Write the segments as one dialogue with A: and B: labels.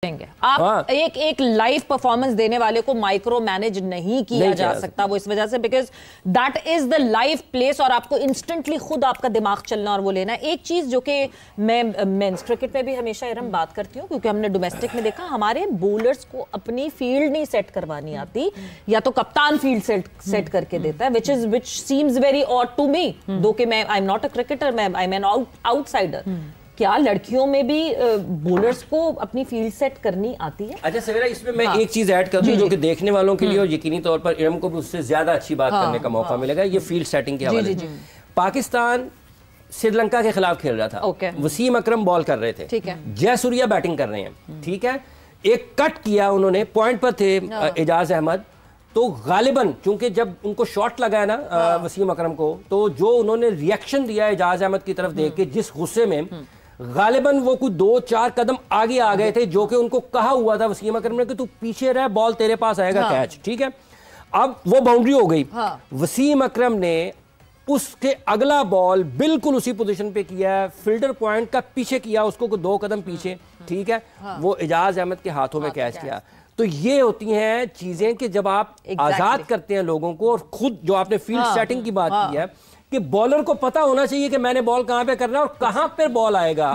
A: آپ ایک life performance دینے والے کو مائکرو مینج نہیں کیا جا سکتا وہ اس وجہ سے because that is the life place اور آپ کو انسٹنٹلی خود آپ کا دماغ چلنا اور وہ لینا. ایک چیز جو کہ میں مینس کرکٹ میں بھی ہمیشہ ارم بات کرتی ہوں کیونکہ ہم نے ڈومیسٹک میں دیکھا ہمارے بولرز کو اپنی فیلڈ نہیں سیٹ کروانی آتی یا تو کپتان فیلڈ سیٹ کر کے دیتا ہے which seems very odd to me دو کہ میں I'm not a cricketer میں I'm an outsider. کیا لڑکیوں میں بھی بولرز کو اپنی فیلڈ سیٹ کرنی آتی ہے؟
B: اچھا سویرا اس میں ایک چیز ایڈ کر دوں جو کہ دیکھنے والوں کے لیے اور یقینی طور پر ارم کو بھی اس سے زیادہ اچھی بات کرنے کا موقع ملے گا یہ فیلڈ سیٹنگ کے حوالے سے. پاکستان سری لنکا کے خلاف کھیل رہا تھا, وسیم اکرم بال کر رہے تھے, جے سوریا بیٹنگ کر رہے ہیں, ٹھیک ہے, ایک کٹ کیا انہوں نے, پوائنٹ پر تھے اعجاز احمد, تو غالباً چونکہ جب ان کو شاٹ لگا ہے نا وسیم اکرم کو تو جو انہوں نے ریئیکشن دیا اعجاز احمد کی طرف دیکھ کے جس غصے میں غالباً وہ کچھ 2-4 قدم آگے آ گئے تھے جو کہ ان کو کہا ہوا تھا وسیم اکرم نے کہ تو پیچھے رہ بال تیرے پاس آئے گا کیچ, ٹھیک ہے. اب وہ باؤنڈری ہو گئی, وسیم اکرم نے اس کے اگلا بال بالکل اسی پوزیشن پہ کیا ہے, فیلڈر پوائنٹ کا پیچھے کیا اس کو 2 قدم پیچھے, ٹھیک ہے, وہ اعجاز احمد کے ہاتھوں میں کیچ کیا. تو یہ ہوتی ہیں چیزیں کہ جب آپ آزاد کرتے ہیں لوگوں کو, اور خود جو آپ نے فیلڈ سیٹنگ کی بات کی ہے کہ بولر کو پتا ہونا چاہیے کہ میں نے بال کہاں پہ کرنا ہے اور کہاں پہ بال آئے گا.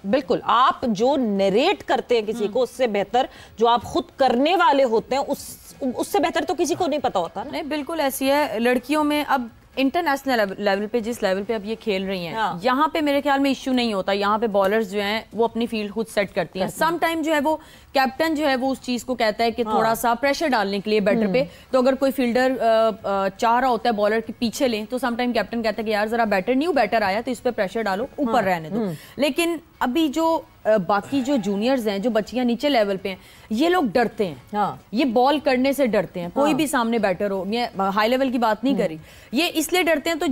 A: بالکل آپ جو نیریٹ کرتے ہیں کسی کو اس سے بہتر جو آپ خود کرنے والے ہوتے ہیں اس سے بہتر تو کسی کو نہیں پتا ہوتا.
C: نہیں بالکل ایسی ہے لڑکیوں میں. اب انٹرنیشنل لیول پہ جس لیول پہ اب یہ کھیل رہی ہیں یہاں پہ میرے خیال میں ایشو نہیں ہوتا. یہاں پہ بالرز جو ہیں وہ اپنی فیلڈ خود سیٹ کرتی ہیں. سم ٹائم جو ہے وہ کیپٹن جو ہے وہ اس چیز کو کہتا ہے کہ تھوڑا سا پریشر ڈالنے کے لیے بیٹر پہ, تو اگر کوئی فیلڈر چاہ رہا ہوتا ہے بالر کے پیچھے لیں تو سم ٹائم کیپٹن کہتا ہے کہ یار ذرا نیو بیٹر آیا تو اس پہ پریشر ڈالو, اوپر رہنے دو. لیکن ابھی جو باقی جو جونیئرز ہیں جو بچیاں نیچے لیول پہ ہیں یہ لوگ ڈرتے ہیں, یہ بال کرنے سے ڈرتے ہیں. کوئی بھی سامنے بیٹر ہو, یہ ہائی لیول کی بات نہیں کری, یہ اس لیے ڈرتے ہیں تو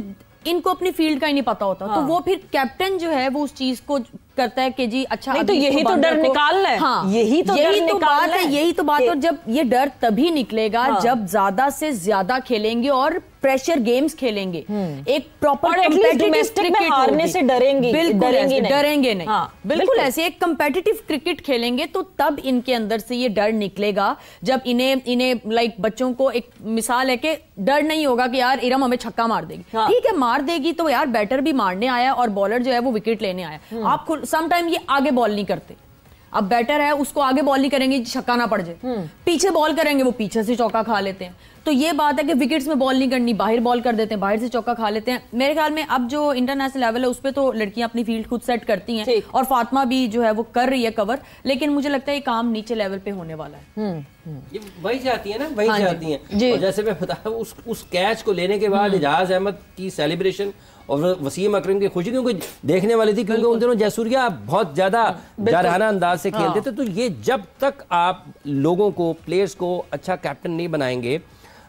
C: ان کو اپنی فیلڈ کا ہی نہیں پتا ہوتا. تو وہ پھر کیپٹن جو ہے وہ اس چیز کو کرتا ہے کہ جی اچھا
A: تو یہی تو ڈر نکالنا ہے.
C: یہی تو بات ہے, یہی تو بات. اور جب یہ ڈر تبھی نکلے گا جب زیادہ سے زیادہ کھیلیں گے اور پریشر گیمز کھیلیں گے, ایک پراپر
A: ڈومیسٹک میں ہارنے سے ڈریں گے,
C: ڈریں گے نہیں. بالکل ایسے ایک کمپیٹیٹیو کرکٹ کھیلیں گے تو تب ان کے اندر سے یہ ڈر نکلے گا. جب انہیں لائک بچوں کو ایک مثال ہے کہ ڈر نہیں ہوگا کہ یار ارم ہمیں چھکا مار دے گی, ٹھیک ہے مار دے گی تو یار بیٹر بھی مارنے آیا اور بالر جو ہے وہ وکٹ لینے آیا. آپ سم ٹائم یہ آگے بال نہیں کرتے, اب بیٹر ہے اس کو آگے بال نہیں کریں گے چھکا نہ پڑ جائے, پیچھے بال کریں گے وہ پیچھے سے چوکا کھا لیتے ہیں. تو یہ بات ہے کہ وکٹس میں بال نہیں کرنی, باہر بال کر دیتے ہیں, باہر سے چوکا کھا لیتے ہیں. میرے خیال میں اب جو انٹرنیشنل لیول ہے اس پہ تو لڑکیاں اپنی فیلڈ خود سیٹ کرتی ہیں اور فاطمہ بھی جو ہے وہ کر رہی ہے کور, لیکن مجھے لگتا ہے یہ کام نیچے لیول پہ ہونے والا ہے.
B: وہی چاہتی ہیں نا, وہی چاہتی ہیں. اور جیسے میں بتا اس کیچ کو لینے کے بعد اعجاز احمد کی سیلیبریشن اور وسیم اکرم کی خوشی کیونکہ دیکھنے والی تھی, کیونکہ ان دنوں جے سوریا بہت زیادہ جارحانہ انداز سے کھیلتے تھے. تو یہ جب تک آپ لوگوں کو پلیئرز کو اچھا کیپٹن نہیں بنائیں گے,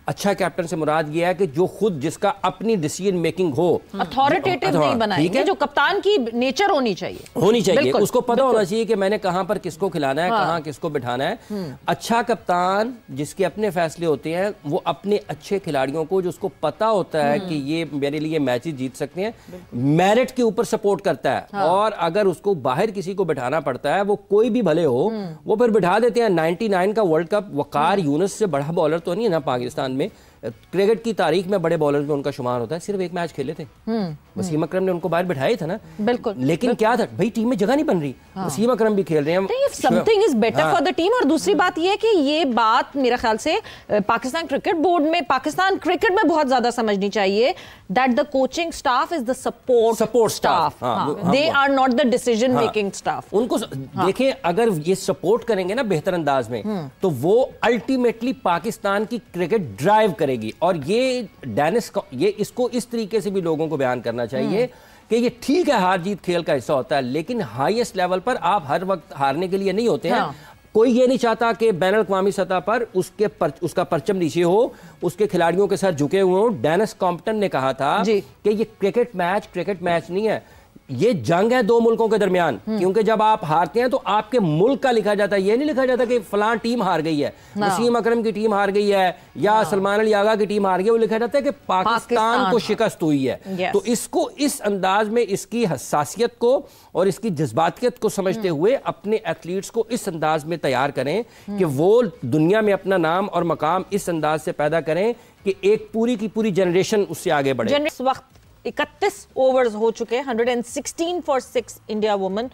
B: اچھا کیپٹن سے مراد یہ ہے کہ جو خود جس کا اپنی ڈیسیژن میکنگ ہو,
A: اتھارٹیٹیو نہیں بنائیں گے, جو کپتان کی نیچر ہونی چاہیے,
B: اس کو پتہ ہونا چاہیے کہ میں نے کہاں پر کس کو کھلانا ہے, کہاں کس کو بٹھانا ہے. اچھا کپتان جس کے اپنے فیصلے ہوتے ہیں, وہ اپنے اچھے کھلاڑیوں کو جو اس کو پتہ ہوتا ہے کہ یہ میرے لیے میچز جیت سکتے ہیں, میرٹ کے اوپر سپورٹ کرتا ہے. اور اگر اس کو باہر کسی کو بٹھانا پڑتا ہے, وہ کوئی بھی بھلے ہو, وہ پھر بٹھا دیتے ہیں. 99 کا ورلڈ کپ وقار یونس سے بڑا بالر تو نہیں ہے نا پاکستان میں, کرکٹ کی تاریخ میں بڑے بالرز میں ان کا شمار ہوتا ہے. صرف ایک میچ کھیلے تھے, وسیم اکرم نے ان کو باہر بٹھائے تھا نا, بالکل, لیکن کیا تھا بھائی ٹیم میں جگہ نہیں بن رہی, وسیم اکرم بھی کھیل رہے ہیں,
A: something is better for the team. اور دوسری بات یہ ہے کہ یہ بات میرا خیال سے پاکستان کرکٹ بورڈ میں, پاکستان کرکٹ میں بہت زیادہ سمجھنی چاہیے that the coaching staff is the support staff, they are not the decision making staff. ان کو
B: دیکھیں اگر یہ سپورٹ کریں گے نا بہتر انداز میں تو وہ الٹیمیٹلی پاکستان کی کرکٹ ڈرائیو کرے گی. اور یہ اس کو اس طریقے سے بھی لوگوں کو بیان کرنا چاہیے کہ یہ ٹھیک ہے ہار جیت کھیل کا حصہ ہوتا ہے, لیکن ہائیسٹ لیول پر آپ ہر وقت ہارنے کے لیے نہیں ہوتے ہیں. کوئی یہ نہیں چاہتا کہ بین الاقوامی سطح پر اس کا پرچم نیچے ہو, اس کے کھلاڑیوں کے ساتھ جھکے ہوئے ہوں. ڈینس کمپٹن نے کہا تھا کہ یہ کرکٹ میچ نہیں ہے, یہ جنگ ہے دو ملکوں کے درمیان, کیونکہ جب آپ ہارتے ہیں تو آپ کے ملک کا لکھا جاتا ہے, یہ نہیں لکھا جاتا کہ فلاں ٹیم ہار گئی ہے, وسیم اکرم کی ٹیم ہار گئی ہے یا سلمان علی آغا کی ٹیم ہار گئی, وہ لکھا جاتا ہے کہ پاکستان کو شکست ہوئی ہے. تو اس کو اس انداز میں اس کی حساسیت کو اور اس کی جذباتیت کو سمجھتے ہوئے اپنے ایتھلیٹس کو اس انداز میں تیار کریں کہ وہ دنیا میں اپنا نام اور مقام اس انداز سے پیدا کریں کہ ایک پوری کی پوری جنریشن اس سے آگے بڑھے.
A: اس وقت 31 اوورز ہو چکے, 116 for 6 انڈیا وومن.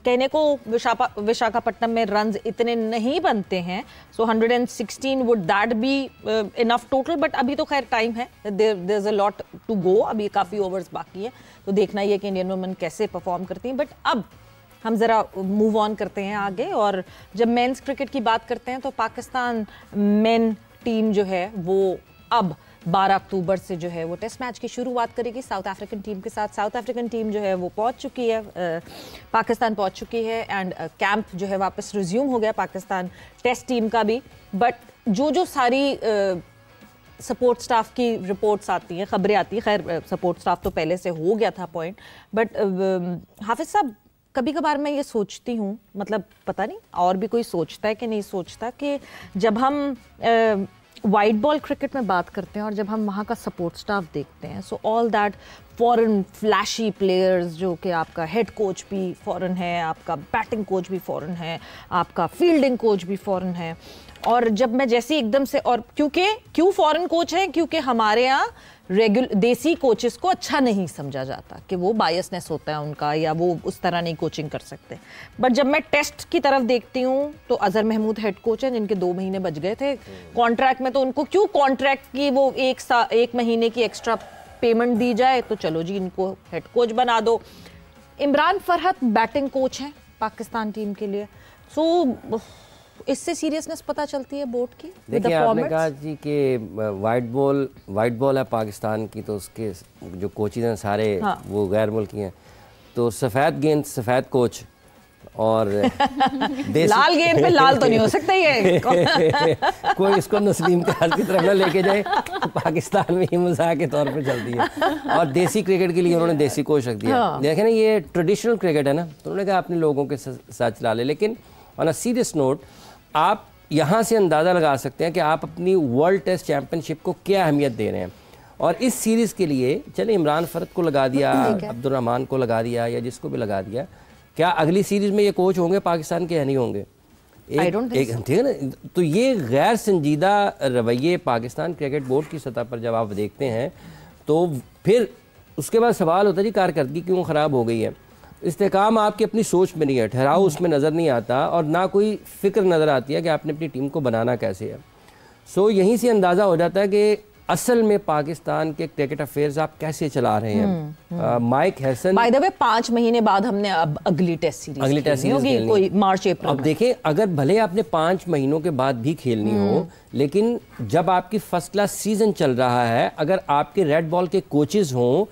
A: کہنے کو وشاکھاپٹنم میں رنز اتنے نہیں بنتے ہیں, سو 116 would that be enough total, but ابھی تو خیر ٹائم ہے, there's a lot to go, ابھی کافی اوورز باقی ہیں, تو دیکھنا یہ کہ انڈین وومن کیسے پرفارم کرتی ہیں. بٹ اب ہم ذرا موو آن کرتے ہیں آگے, اور جب مینز کرکٹ کی بات کرتے ہیں تو پاکستان مین ٹیم جو ہے وہ اب 12 اکتوبر سے جو ہے وہ ٹیسٹ میچ کی شروعات کرے گی ساؤتھ افریقن ٹیم کے ساتھ. ساؤتھ افریقن ٹیم جو ہے وہ پہنچ چکی ہے, پاکستان پہنچ چکی ہے, اینڈ کیمپ جو ہے واپس ریزیوم ہو گیا پاکستان ٹیسٹ ٹیم کا بھی. بٹ جو ساری سپورٹ سٹاف کی رپورٹس آتی ہیں, خبریں آتی ہیں, خیر سپورٹ سٹاف تو پہلے سے ہو گیا تھا اپوائنٹ, بٹ حافظ صاحب کبھی کبھار میں یہ سوچتی ہوں, مطلب پتہ نہیں اور بھی کوئی سوچتا ہے کہ نہیں سوچتا, کہ جب ہم وائٹ بال کرکٹ میں بات کرتے ہیں اور جب ہم وہاں کا سپورٹ سٹاف دیکھتے ہیں, so all that foreign flashy players, جو کہ آپ کا ہیڈ کوچ بھی فورن ہے, آپ کا بیٹنگ کوچ بھی فورن ہے, آپ کا فیلڈنگ کوچ بھی فورن ہے, اور جب میں جیسی ایک دم سے, اور کیوں فورن کوچ ہیں, کیونکہ ہمارے یہاں دیسی کوچز کو اچھا نہیں سمجھا جاتا, کہ وہ بائسنس ہوتا ہے ان کا, یا وہ اس طرح نہیں کوچنگ کر سکتے. بٹ جب میں ٹیسٹ کی طرف دیکھتی ہوں تو اظہر محمود ہیڈ کوچ ہیں, جن کے 2 مہینے بچ گئے تھے کانٹریکٹ میں, تو ان کو کیوں کانٹریکٹ کی وہ 1 مہینے کی ایکسٹرا پیمنٹ دی جائے, تو چلو جی ان کو ہیڈ کوچ بنا دو. عمران فرحت بیٹنگ کوچ ہیں پاکستان ٹیم کے لیے, سو اس سے سیریسنس پتہ چلتی ہے بورڈ کی.
B: دیکھیں آپ نے کہا جی کہ وائٹ بال ہے پاکستان کی, تو اس کے جو کوچز ہیں سارے وہ غیر ملکی ہیں, تو سفید گیند سفید کوچ, اور
A: لال گیند پہ لال تو نہیں ہو سکتا یہ
B: کوئی اس کو نسلیم تہار کی طرف نہ لے کے جائے, پاکستان میں ہی مزاح کے طور پہ چلتی ہے. اور دیسی کرکٹ کے لیے انہوں نے دیسی کوچ رکھ دیا. دیکھیں نا یہ ٹریڈیشنل کرکٹ ہے نا, تو انہوں نے کہا اپنے لوگوں کے ساتھ چلا لے. لیکن آن اے سیریس نوٹ, آپ یہاں سے اندازہ لگا سکتے ہیں کہ آپ اپنی ورلڈ ٹیسٹ چیمپئن شپ کو کیا اہمیت دے رہے ہیں. اور اس سیریز کے لیے چلیں عمران فرحت کو لگا دیا, عبد الرحمان کو لگا دیا, یا جس کو بھی لگا دیا, کیا اگلی سیریز میں یہ کوچ ہوں گے پاکستان کے یا نہیں ہوں گے؟ ٹھیک ہے نا. تو یہ غیر سنجیدہ رویے پاکستان کرکٹ بورڈ کی سطح پر جب آپ دیکھتے ہیں, تو پھر اس کے بعد سوال ہوتا ہے جی کارکردگی کیوں خراب ہو گئی ہے. استحکام آپ کی اپنی سوچ میں نہیں ہے, ٹھہراؤ اس میں نظر نہیں آتا, اور نہ کوئی فکر نظر آتی ہے کہ آپ نے اپنی ٹیم کو بنانا کیسے ہے. سو یہیں سے اندازہ ہو جاتا ہے کہ اصل میں پاکستان کے کرکٹ افیئرز آپ کیسے چلا رہے ہیں. مائک ہیسن
A: بائی دا وے 5 مہینے بعد ہم نے اب اگلی ٹیسٹ سیریز ہوگی, کوئی مارچ اپریل.
B: اب دیکھیں اگر بھلے آپ نے 5 مہینوں کے بعد بھی کھیلنی ہو, لیکن جب آپ کی فرسٹ کلاس سیزن چل رہا ہے, اگر آپ کے ریڈ بال کے کوچز ہوں